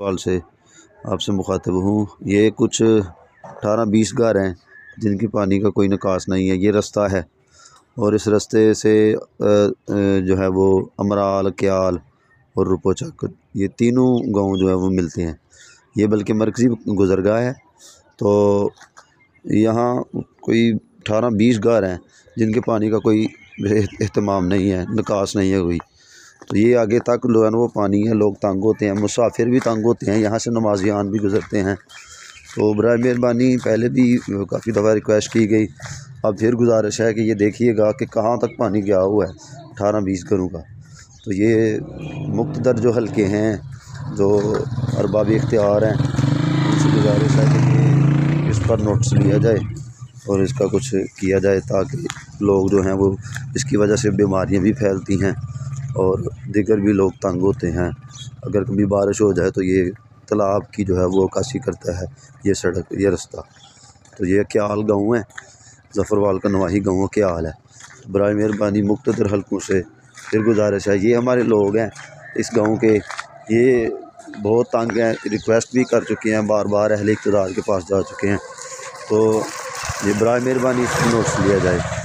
सवाल से आपसे मुखातिब हूँ। ये कुछ 18-20 घर हैं जिनकी पानी का कोई निकास नहीं है। ये रास्ता है और इस रास्ते से जो है वो अमराल, क्याल और रुपो-चक, ये तीनों गाँव जो है वो मिलते हैं। ये बल्कि मरकज़ी गुज़रगाह है। तो यहाँ कोई 18-20 घर हैं जिनके पानी का कोई एहतमाम नहीं है, निकास नहीं है कोई। तो ये आगे तक जो है ना वो पानी है, लोग तंग होते हैं, मुसाफिर भी तंग होते हैं, यहाँ से नमाज़ियान भी गुज़रते हैं। तो बराए मेहरबानी पहले भी काफ़ी दफ़ा रिक्वेस्ट की गई, अब फिर गुजारिश है कि ये देखिएगा कि कहाँ तक पानी गया हुआ है 18-20 घरों का। तो ये मुक़्तदर जो हल्के हैं, जो अरबाब इख्तियार हैं, उनसे गुजारिश है कि ये इस पर नोटिस लिया जाए और इसका कुछ किया जाए ताकि लोग जो हैं वो इसकी वजह से बीमारियाँ भी फैलती हैं और दीगर भी लोग तंग होते हैं। अगर कभी बारिश हो जाए तो ये तालाब की जो है वो अक्कासी करता है ये सड़क, ये रास्ता। तो ये क्याल गाँव है, ज़फ़रवाल का नवाही गाँव क्याल है। बराए मेहरबानी मुक़्तदर हल्कों से फिर गुजारिश है, ये हमारे लोग हैं इस गाँव के, ये बहुत तंग हैं, रिक्वेस्ट भी कर चुके हैं, बार बार अहले इक़्तिदार के पास जा चुके हैं। तो ये बराए मेहरबानी इसको नोटिस लिया जाए।